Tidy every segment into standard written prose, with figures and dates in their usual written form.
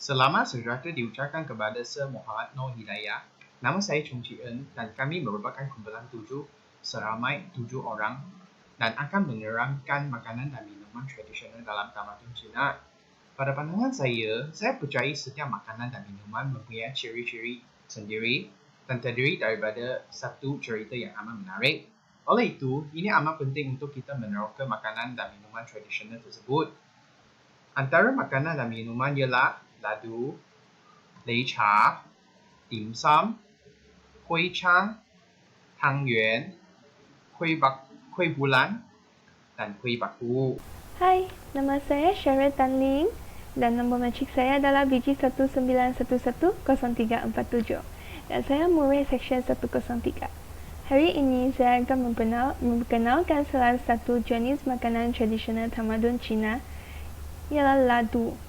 Selamat sejahtera diucapkan kepada Sir Muhammad Noor Hidayah. Nama saya Chung Chi Eun dan kami merupakan kumpulan 7 seramai 7 orang dan akan menerangkan makanan dan minuman tradisional dalam tamadun Cina. Pada pandangan saya percaya setiap makanan dan minuman mempunyai ciri-ciri sendiri dan terdiri daripada satu cerita yang amat menarik. Oleh itu, ini amat penting untuk kita meneroka makanan dan minuman tradisional tersebut. Antara makanan dan minuman ialah ladu, lei cha, dim sum, hui chang, tang yuan, kuih bulan, dan kuih baku. Hai, nama saya Cheryl Tan Ling dan nombor matrik saya adalah BG19110347 dan saya murid Seksyen 103. Hari ini saya akan memperkenalkan salah satu jenis makanan tradisional tamadun Cina ialah ladu.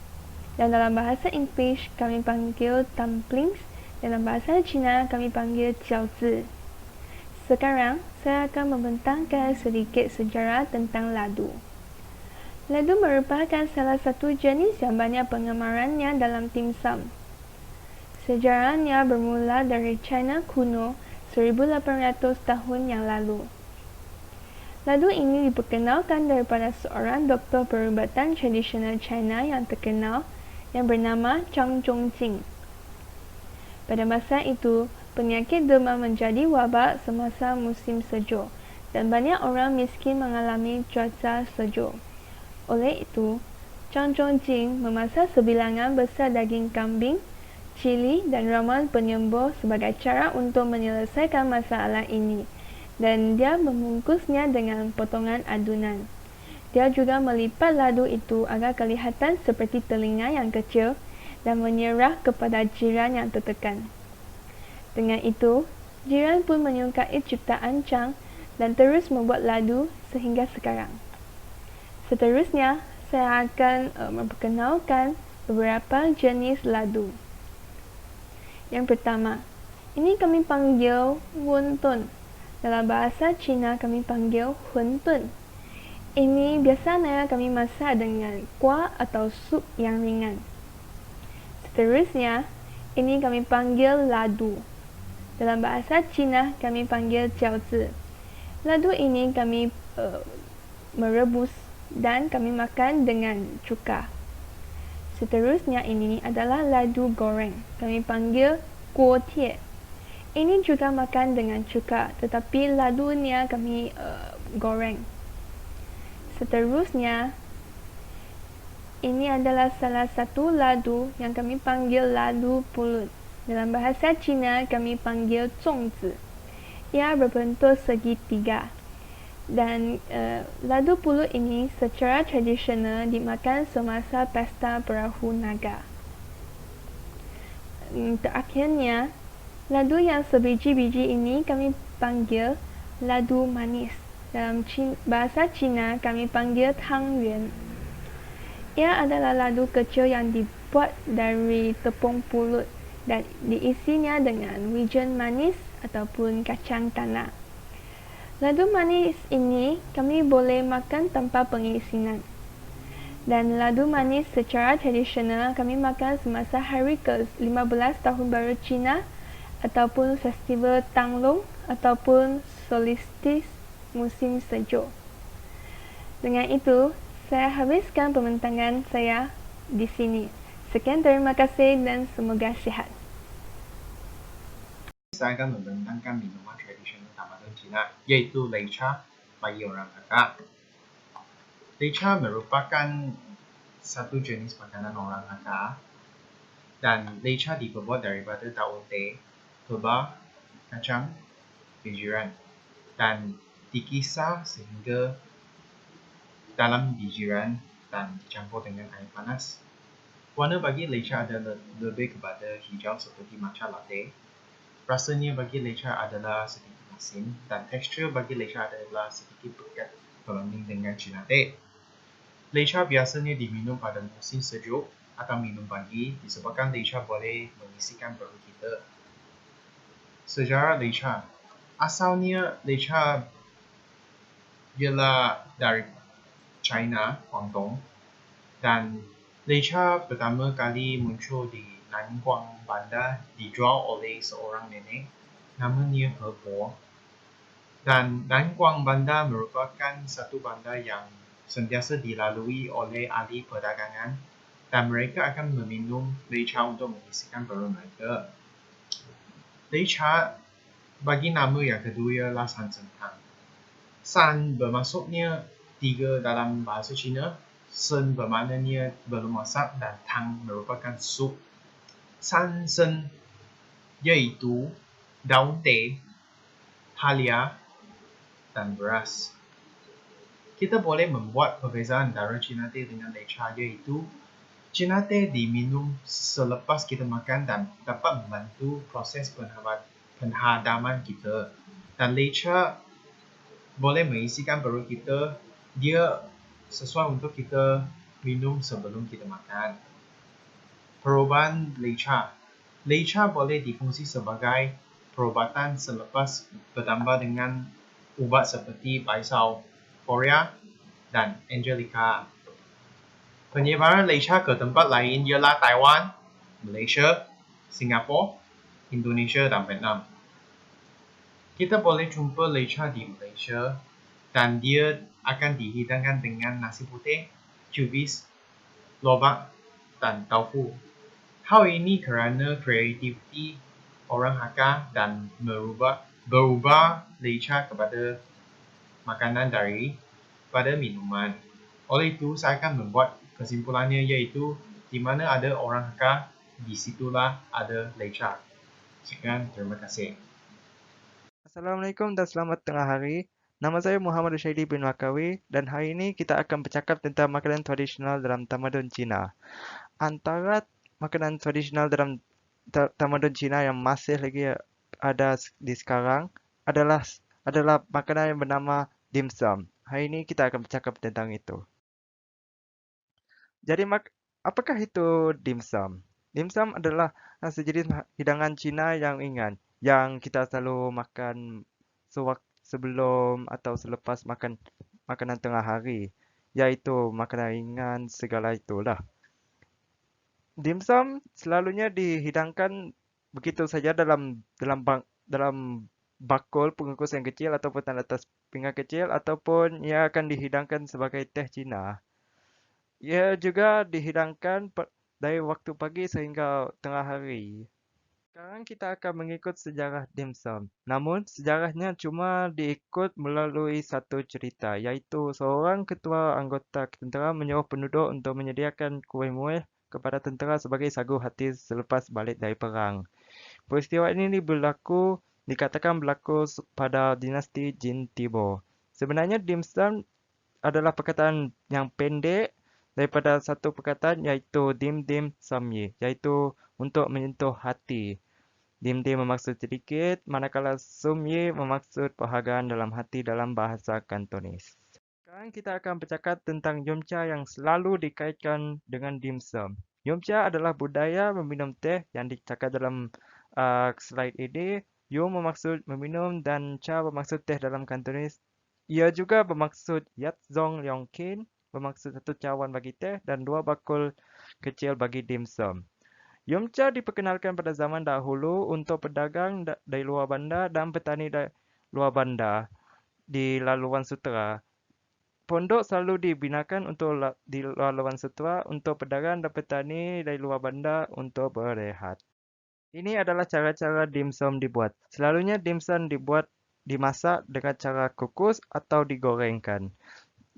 Dan dalam bahasa Inggeris kami panggil dumplings, dalam bahasa Cina kami panggil jiaozi. Sekarang saya akan membentangkan sedikit sejarah tentang ladu. Ladu merupakan salah satu jenis yang banyak pengemarannya dalam dimsum. Sejarahnya bermula dari China kuno 1800 tahun yang lalu. Ladu ini diperkenalkan daripada seorang doktor perubatan tradisional China yang terkenal yang bernama Zhang Zhongjing. Pada masa itu, penyakit demam menjadi wabak semasa musim sejuk dan banyak orang miskin mengalami cuaca sejuk. Oleh itu, Zhang Zhongjing memasak sebilangan besar daging kambing, cili dan ramuan penyembuh sebagai cara untuk menyelesaikan masalah ini, dan dia membungkusnya dengan potongan adunan. Dia juga melipat ladu itu agar kelihatan seperti telinga yang kecil dan menyerah kepada jiran yang tertekan. Dengan itu, jiran pun menyukai ciptaan Zhang dan terus membuat ladu sehingga sekarang. Seterusnya, saya akan memperkenalkan beberapa jenis ladu. Yang pertama, ini kami panggil wonton. Dalam bahasa Cina kami panggil huntun. Ini biasanya kami masak dengan kuah atau sup yang ringan. Seterusnya, ini kami panggil ladu. Dalam bahasa Cina kami panggil jiaozi. Ladu ini kami merebus dan kami makan dengan cuka. Seterusnya ini adalah ladu goreng. Kami panggil guo tie. Ini juga makan dengan cuka, tetapi ladunya kami goreng. Seterusnya, ini adalah salah satu ladu yang kami panggil ladu pulut. Dalam bahasa Cina kami panggil zongzi. Ia berbentuk segitiga. Dan ladu pulut ini secara tradisional dimakan semasa pesta perahu naga. Terakhirnya, ladu yang sebiji-biji ini kami panggil ladu manis. Dalam bahasa Cina kami panggil tang yuan. Ia adalah ladu kecil yang dibuat dari tepung pulut dan diisinya dengan wijen manis ataupun kacang tanah. Ladu manis ini kami boleh makan tanpa pengisinan. Dan ladu manis secara tradisional kami makan semasa hari ke-15 Tahun Baru Cina ataupun festival Tanglong ataupun solstice musim sejuk. Dengan itu, saya habiskan pembentangan saya di sini. Sekian, terima kasih dan semoga sihat. Saya akan membentangkan minuman tradisional tamadun Cina, yaitu lei cha bagi orang Hakka. Lei cha merupakan satu jenis makanan orang Hakka dan lei cha dibuat daripada daun teh, telur, kacang, bijiran dan dikisar sehingga dalam bijiran dan dicampur dengan air panas. Warna bagi lei cha adalah lebih kepada hijau seperti matcha latte. Rasanya bagi lei cha adalah sedikit asin dan tekstur bagi lei cha adalah sedikit pekat berbanding dengan Cina teh. Lei cha biasanya diminum pada musim sejuk atau minum pagi disebabkan lei cha boleh mengisikan perut kita. Sejarah lei cha. Asalnya lei cha ialah dari China, Guangdong, dan Leica pertama kali muncul di Nanguang Bandar dijual oleh seorang nenek namanya He Bo. Dan Nanguang Bandar merupakan satu bandar yang sentiasa dilalui oleh ahli perdagangan dan mereka akan meminum leica untuk mengisikan perut mereka. Leica bagi nama yang kedua ialah San Centang. San bermaksudnya tiga dalam bahasa Cina, Sen bermaknanya belum masak dan Tang merupakan sup. San Sen iaitu daun teh, halia dan beras. Kita boleh membuat perbezaan antara Cina teh dengan leica iaitu Cina teh diminum selepas kita makan dan dapat membantu proses penghadaman kita. Dan leica boleh mengisikan perut kita, dia sesuai untuk kita minum sebelum kita makan. Perubahan leica. Leica boleh difungsi sebagai perubatan selepas bertambah dengan ubat seperti baisau, Korea dan Angelica. Penyebaran leica ke tempat lain ialah Taiwan, Malaysia, Singapura, Indonesia dan Vietnam. Kita boleh jumpa leica di Malaysia dan dia akan dihidangkan dengan nasi putih, cubis, lobak dan tofu. Hal ini kerana kreativiti orang Hakka dan berubah leica kepada makanan daripada minuman. Oleh itu, saya akan membuat kesimpulannya iaitu di mana ada orang Hakka, di situlah ada leica. Sekian, terima kasih. Assalamualaikum dan selamat tengah hari. Nama saya Muhammad Rushaidi bin Wakawi dan hari ini kita akan bercakap tentang makanan tradisional dalam tamadun Cina. Antara makanan tradisional dalam tamadun Cina yang masih lagi ada di sekarang adalah makanan yang bernama dim sum. Hari ini kita akan bercakap tentang itu. Jadi apakah itu dim sum? Dim sum adalah sejenis hidangan Cina yang ringan yang kita selalu makan sebelum atau selepas makan makanan tengah hari, yaitu makanan ringan segala itulah. Dim sum selalunya dihidangkan begitu saja dalam bakul pengukus yang kecil ataupun atas pinggan kecil ataupun ia akan dihidangkan sebagai teh Cina. Ia juga dihidangkan dari waktu pagi sehingga tengah hari. Sekarang kita akan mengikut sejarah dim sum. Namun, sejarahnya cuma diikut melalui satu cerita, iaitu seorang ketua anggota tentera menyuruh penduduk untuk menyediakan kuih-muih kepada tentera sebagai sagu hati selepas balik dari perang. Peristiwa ini dikatakan berlaku pada dinasti Jin Timur. Sebenarnya dim sum adalah perkataan yang pendek daripada satu perkataan iaitu dim dim sumyi, iaitu untuk menyentuh hati. Dim dim bermaksud sedikit, manakala sumyi bermaksud perhargaan dalam hati dalam bahasa Kantonis. Sekarang kita akan bercakap tentang yumcha yang selalu dikaitkan dengan dim sum. Yumcha adalah budaya meminum teh yang dicakap dalam slide ini. Yum bermaksud meminum dan cha bermaksud teh dalam Kantonis. Ia juga bermaksud yat zong yongkin, bermaksud satu cawan bagi teh dan dua bakul kecil bagi dim sum. Yumcha diperkenalkan pada zaman dahulu untuk pedagang dari luar bandar dan petani dari luar bandar di laluan sutera. Pondok selalu dibinakan di laluan sutera untuk pedagang dan petani dari luar bandar untuk berehat. Ini adalah cara-cara dim sum dibuat. Selalunya dim sum dimasak dengan cara kukus atau digorengkan.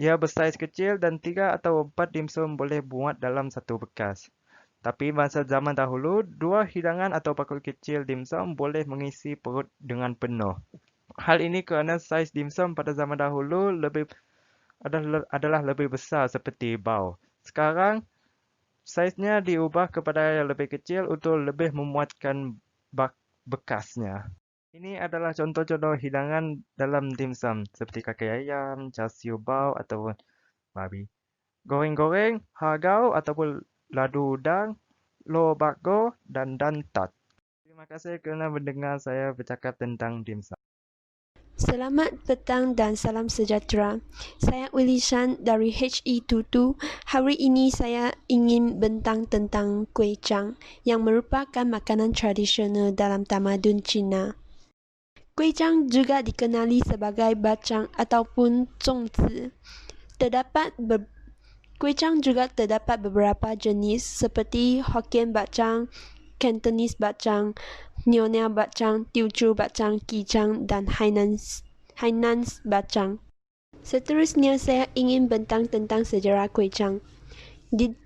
Ia bersaiz kecil dan 3 atau 4 dim sum boleh muat dalam satu bekas. Tapi masa zaman dahulu, 2 hidangan atau bakul kecil dim sum boleh mengisi perut dengan penuh. Hal ini kerana saiz dim sum pada zaman dahulu adalah lebih besar seperti bau. Sekarang, saiznya diubah kepada yang lebih kecil untuk lebih memuatkan bekasnya. Ini adalah contoh-contoh hidangan dalam dim sum seperti kaki ayam, char siu bao ataupun babi. Goreng-goreng, hagao ataupun ladu udang, lo bakgo, dan dantat. Terima kasih kerana mendengar saya bercakap tentang dim sum. Selamat petang dan salam sejahtera. Saya Wilishan dari HE Tutu. Hari ini saya ingin bentang tentang kuih cang yang merupakan makanan tradisional dalam tamadun Cina. Kuih cang juga dikenali sebagai bacang ataupun zongzi. Kuih cang juga terdapat beberapa jenis seperti Hokkien bacang, Cantonese bacang, Nyonya bacang, Teochew bacang, Kicang, dan Hainanese bacang. Seterusnya saya ingin bentang tentang sejarah kuih cang.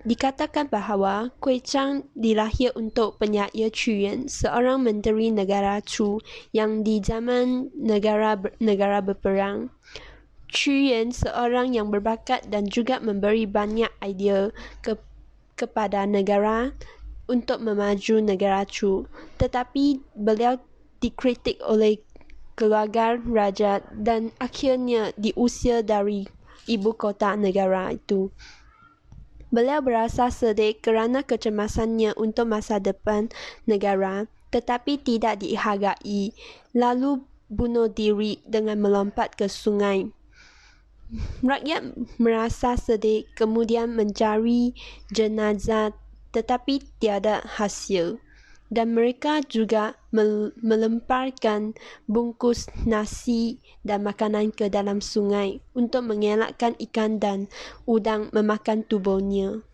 Dikatakan bahawa kuih cang dilahir untuk penyair Qu Yuan, seorang menteri negara Chu yang di zaman negara berperang. Qu Yuan seorang yang berbakat dan juga memberi banyak idea kepada negara untuk memaju negara Chu, tetapi beliau dikritik oleh keluarga raja dan akhirnya diusir dari ibu kota negara itu. Beliau berasa sedih kerana kecemasannya untuk masa depan negara, tetapi tidak dihargai, lalu bunuh diri dengan melompat ke sungai. Rakyat merasa sedih, kemudian mencari jenazah tetapi tiada hasil, dan mereka juga melemparkan bungkus nasi dan makanan ke dalam sungai untuk mengelakkan ikan dan udang memakan tubuhnya.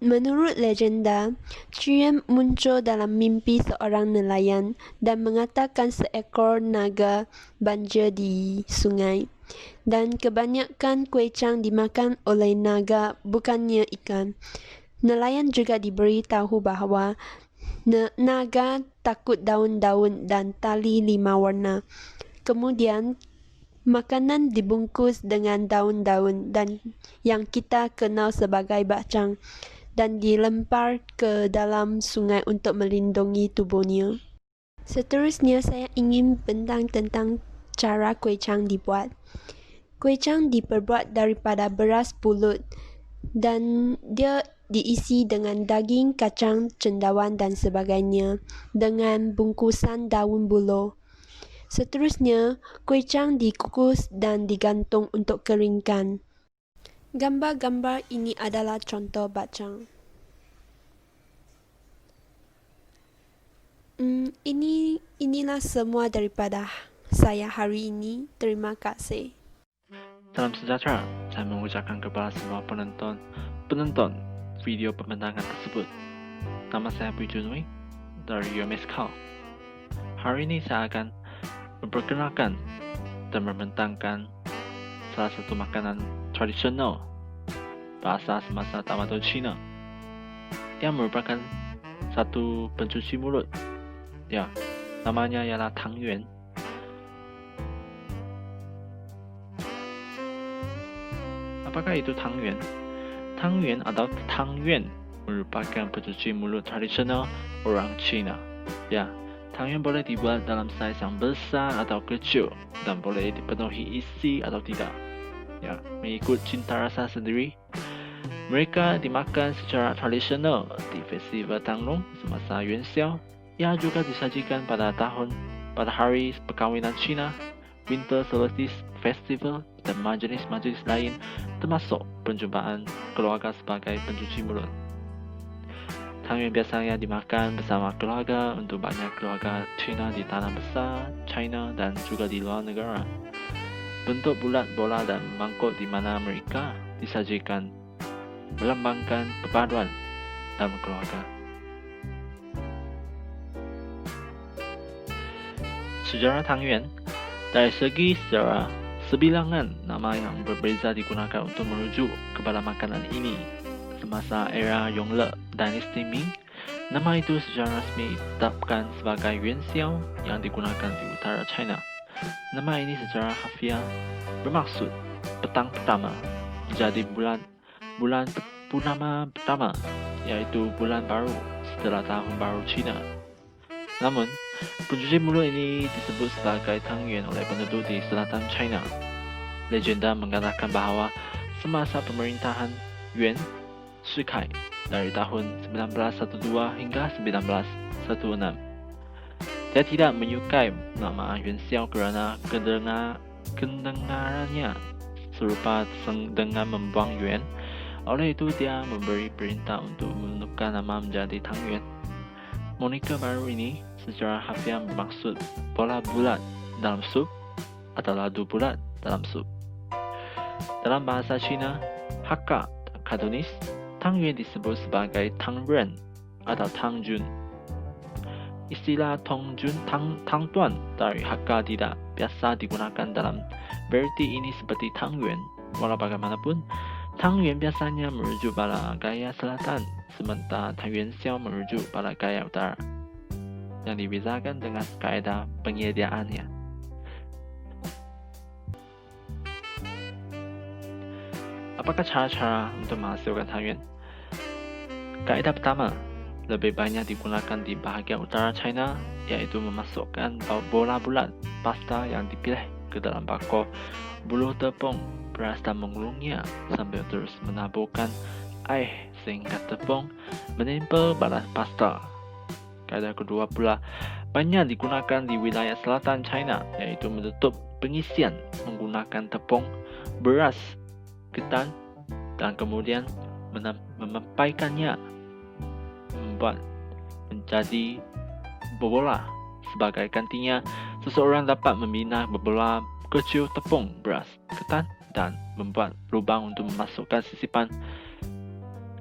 Menurut legenda, Qu Yuan muncul dalam mimpi seorang nelayan dan mengatakan seekor naga banjir di sungai, dan kebanyakan kuih cang dimakan oleh naga bukannya ikan. Nelayan juga diberi tahu bahawa naga takut daun-daun dan tali 5 warna. Kemudian, makanan dibungkus dengan daun-daun dan yang kita kenal sebagai bacang dan dilempar ke dalam sungai untuk melindungi tubuhnya. Seterusnya saya ingin bentang tentang cara kuih cang dibuat. Kuih cang diperbuat daripada beras pulut dan dia diisi dengan daging, kacang, cendawan dan sebagainya dengan bungkusan daun buluh. Seterusnya, kuih cang dikukus dan digantung untuk keringkan. Gambar-gambar ini adalah contoh bacang. Inilah semua daripada saya hari ini. Terima kasih. Salam sejahtera. Saya mengucapkan kepada semua penonton video pembentangan tersebut. Nama saya Bui Junwei dari UMS Khao. Hari ini saya akan memperkenalkan dan membentangkan salah satu makanan tradisional bahasa semasa tamadun Cina yang merupakan satu pencuci mulut. Ya, namanya ialah tangyuan. Apakah itu tangyuan? Tangyuan atau tangyuan merupakan pencuci mulut tradisional orang Cina. Ya, tangyuan boleh dibuat dalam saiz yang besar atau kecil dan boleh dipenuhi isi atau tidak. Ya, mengikut cita rasa sendiri. Mereka dimakan secara tradisional di festival Tanglong semasa Yuan Xiao. Ia juga disajikan pada hari perkahwinan Cina, Winter Solstice Festival dan majlis-majlis lain, termasuk perjumpaan keluarga sebagai pencuci mulut. Tangyuan biasanya dimakan bersama keluarga untuk banyak keluarga Cina di tanah besar, China dan juga di luar negara. Bentuk bulat bola dan mangkuk di mana mereka disajikan melambangkan perpaduan dalam keluarga. Sejarah tangyuan. Dari segi sejarah, sebilangan nama yang berbeza digunakan untuk merujuk kepada makanan ini. Semasa era Yongle Dynasty Ming, nama itu secara rasmi ditetapkan sebagai Yuan Xiao yang digunakan di utara China. Nama ini secara harfiah bermaksud petang pertama, jadi bulan purnama pertama, yaitu bulan baru setelah tahun baru Cina. Namun, pencuci mulut ini disebut sebagai tangyuan oleh penduduk di selatan China. Legenda mengatakan bahawa semasa pemerintahan Yuan Shikai dari tahun 1912 hingga 1916, Saya tidak menyukai nama Yuan Xiao kerana kedengarannya serupa dengan membuang yuan. Oleh itu dia memberi perintah untuk menukar nama menjadi Tang Yuan. Monika baru ini secara harfiah bermaksud bola bulat dalam sup atau ladu bulat dalam sup. Dalam bahasa Cina, Hakka dan Kantonis, Tang Yuan disebut sebagai Tang Yuan atau Tang Jun. Istilah Tang Jun, Tang Tuan dari Hakka tidak biasa digunakan dalam berarti ini seperti Tang Yuan. Walau bagaimanapun, Tang Yuan biasanya merujuk pada gaya selatan, sementara Tang Yuan Xiao merujuk pada gaya utara, yang dibezakan dengan kaedah penyediaannya. Apakah cara-cara untuk menghasilkan Tang Yuan? Kaedah pertama, lebih banyak digunakan di bahagian utara China, yaitu memasukkan bola bulat pasta yang dipilih ke dalam bakul buluh tepung beras dan mengulungnya sambil terus menaburkan air sehingga tepung menempel pada pasta. Kaedah kedua pula banyak digunakan di wilayah selatan China, yaitu menutup pengisian menggunakan tepung, beras, ketan dan kemudian memempaikannya membuat menjadi bola. Sebagai gantinya, seseorang dapat membina bola kecil tepung, beras, ketan dan membuat lubang untuk memasukkan sisipan.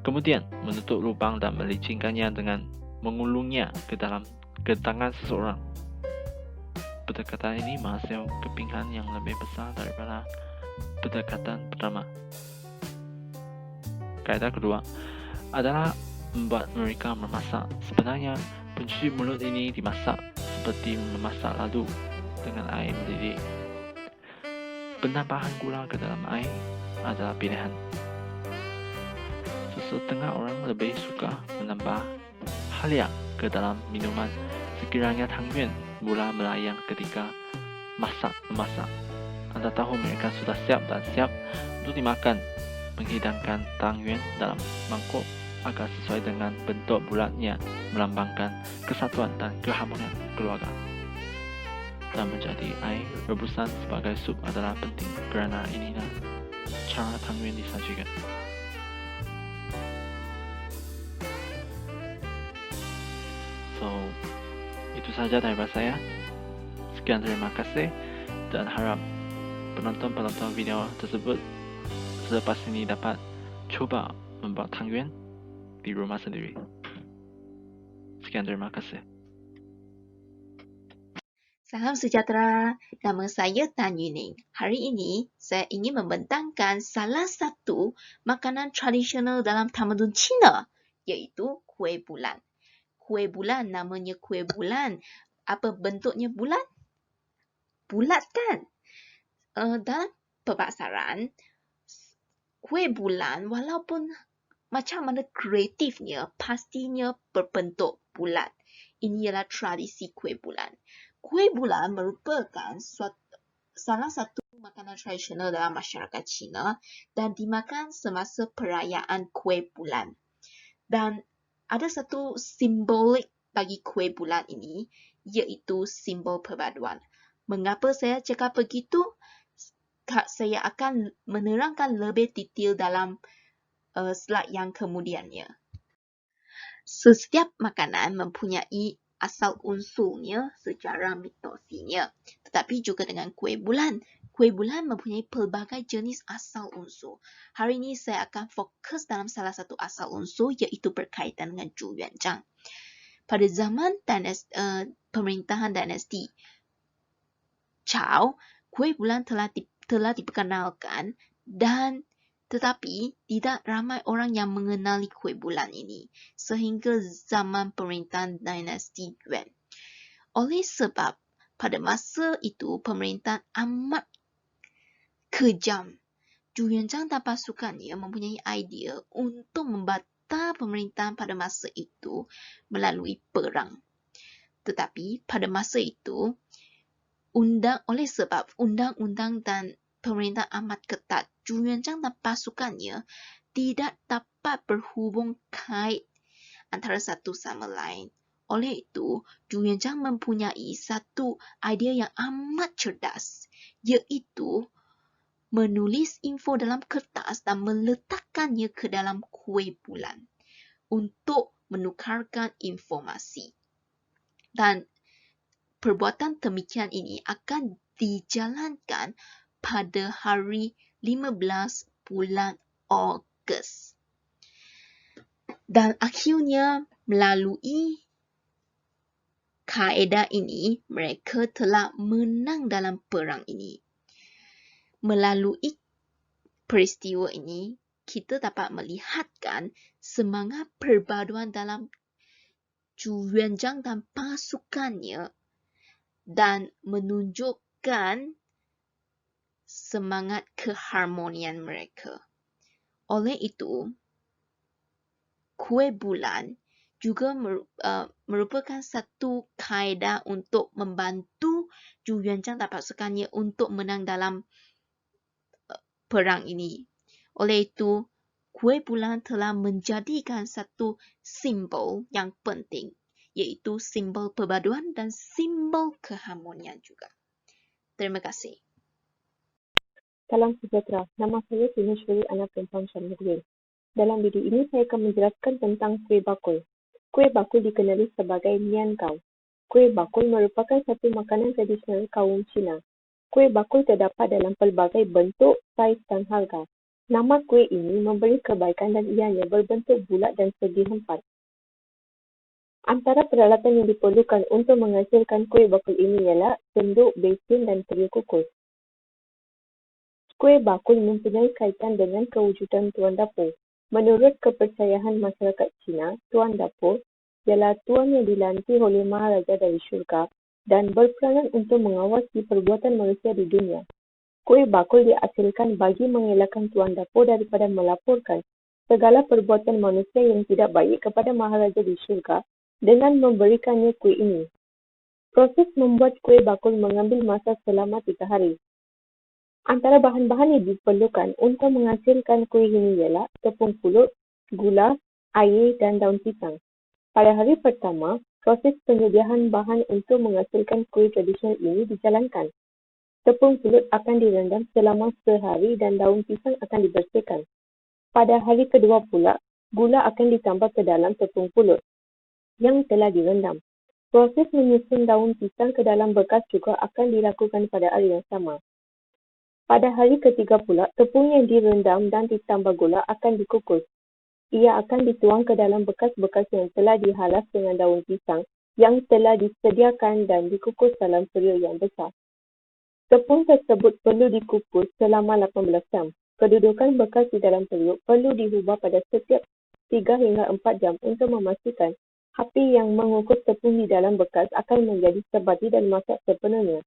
Kemudian menutup lubang dan melicinkannya dengan mengulungnya ke tangan seseorang. Pendekatan ini menghasilkan kepingan yang lebih besar daripada pendekatan pertama. Kaedah kedua adalah membuat mereka memasak. Sebenarnya pencuci mulut ini dimasak seperti memasak ladu dengan air mendidih. Penambahan gula ke dalam air adalah pilihan. Sesetengah orang lebih suka menambah halia ke dalam minuman sekiranya Tang Yuan mula melayang ketika memasak. Anda tahu mereka sudah siap untuk dimakan. Menghidangkan Tang Yuan dalam mangkuk agar sesuai dengan bentuk bulatnya melambangkan kesatuan dan keharmonian keluarga. Dan menjadi air rebusan sebagai sup adalah penting kerana inilah cara Tang Yuan disajikan. So, itu saja daripada saya. Sekian, terima kasih dan harap penonton video tersebut selepas ini dapat coba membuat Tang Yuan di rumah sendiri. Sekian, terima kasih. Salam sejahtera, nama saya Tan Yuning. Hari ini saya ingin membentangkan salah satu makanan tradisional dalam tamadun Cina, iaitu kuih bulan. Kuih bulan, namanya kuih bulan. Apa bentuknya bulat? Bulat kan? Dalam perbasaran, kuih bulan walaupun macam mana kreatifnya, pastinya berbentuk bulat. Ini ialah tradisi kuih bulan. Kuih bulan merupakan salah satu makanan tradisional dalam masyarakat Cina dan dimakan semasa perayaan kuih bulan. Dan ada satu simbolik bagi kuih bulan ini, iaitu simbol perpaduan. Mengapa saya cakap begitu? Saya akan menerangkan lebih detail dalam slide yang kemudiannya. Setiap makanan mempunyai asal unsurnya secara mitosinya. Tetapi juga dengan kuih bulan. Kuih bulan mempunyai pelbagai jenis asal unsur. Hari ini saya akan fokus dalam salah satu asal unsur, iaitu berkaitan dengan Zhuyanzhang. Pada zaman pemerintahan dinasti Zhou, kuih bulan telah diperkenalkan tetapi tidak ramai orang yang mengenali kuih bulan ini sehingga zaman pemerintahan dinasti Yuan. Oleh sebab pada masa itu pemerintahan amat kejam, Zhuyanzhang dan pasukannya mempunyai idea untuk membantah pemerintahan pada masa itu melalui perang. Tetapi pada masa itu oleh sebab undang-undang dan pemerintah amat ketat, Zhuyanzhang dan pasukannya tidak dapat berhubung kait antara satu sama lain. Oleh itu, Zhu Yuanzhang mempunyai satu idea yang amat cerdas, iaitu menulis info dalam kertas dan meletakkannya ke dalam kuih bulan untuk menukarkan informasi. Dan perbuatan demikian ini akan dijalankan pada hari 15 bulan Ogos. Dan akhirnya melalui kaedah ini, mereka telah menang dalam perang ini. Melalui peristiwa ini, kita dapat melihatkan semangat perpaduan dalam Zhu Yuanzhang dan pasukannya dan menunjukkan semangat keharmonian mereka. Oleh itu, kuih bulan juga merupakan satu kaedah untuk membantu Zhu Yuanzhang dan pasukannya untuk menang dalam perang ini. Oleh itu, kuih bulan telah menjadikan satu simbol yang penting, iaitu simbol perpaduan dan simbol keharmonian juga. Terima kasih. Salam sejahtera, nama saya Tinaswari Anak Perempuan Syamil. Dalam video ini saya akan menjelaskan tentang kuih bakul. Kuih bakul dikenali sebagai Mian Gao. Kuih bakul merupakan satu makanan tradisional kaum Cina. Kuih bakul terdapat dalam pelbagai bentuk, saiz dan harga. Nama kuih ini memberi kebaikan dan ianya berbentuk bulat dan segi empat. Antara peralatan yang diperlukan untuk menghasilkan kuih bakul ini ialah senduk, besin dan periuk kukus. Kuih bakul mempunyai kaitan dengan kewujudan tuan dapur. Menurut kepercayaan masyarakat Cina, tuan dapur ialah tuan yang dilantik oleh Maharaja dari syurga dan berperanan untuk mengawasi perbuatan manusia di dunia. Kuih bakul dihasilkan bagi mengelakkan tuan dapur daripada melaporkan segala perbuatan manusia yang tidak baik kepada Maharaja di syurga dengan memberikannya kuih ini. Proses membuat kuih bakul mengambil masa selama 3 hari. Antara bahan-bahan yang diperlukan untuk menghasilkan kuih ini ialah tepung pulut, gula, air dan daun pisang. Pada hari pertama, proses penyediaan bahan untuk menghasilkan kuih tradisional ini dijalankan. Tepung pulut akan direndam selama sehari dan daun pisang akan dibersihkan. Pada hari kedua pula, gula akan ditambah ke dalam tepung pulut yang telah direndam. Proses menyusun daun pisang ke dalam bekas juga akan dilakukan pada hari yang sama. Pada hari ketiga pula, tepung yang direndam dan ditambah gula akan dikukus. Ia akan dituang ke dalam bekas-bekas yang telah dihalas dengan daun pisang yang telah disediakan dan dikukus dalam periuk yang besar. Tepung tersebut perlu dikukus selama 18 jam. Kedudukan bekas di dalam periuk perlu diubah pada setiap 3 hingga 4 jam untuk memastikan api yang mengukus tepung di dalam bekas akan menjadi sebati dan masak sepenuhnya.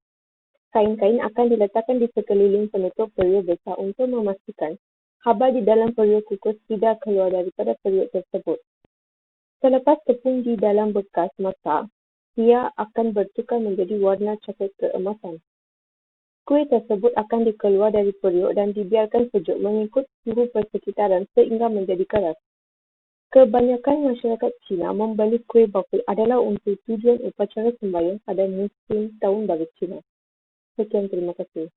Kain-kain akan diletakkan di sekeliling penutup periuk besar untuk memastikan haba di dalam periuk kukus tidak keluar daripada periuk tersebut. Selepas tepung di dalam bekas masak, ia akan bertukar menjadi warna coklat keemasan. Kuih tersebut akan dikeluar dari periuk dan dibiarkan sejuk mengikut suhu persekitaran sehingga menjadi keras. Kebanyakan masyarakat Cina membeli kuih bakul adalah untuk tujuan upacara sembahyang pada musim Tahun Baru Cina. Sekian, terima kasih.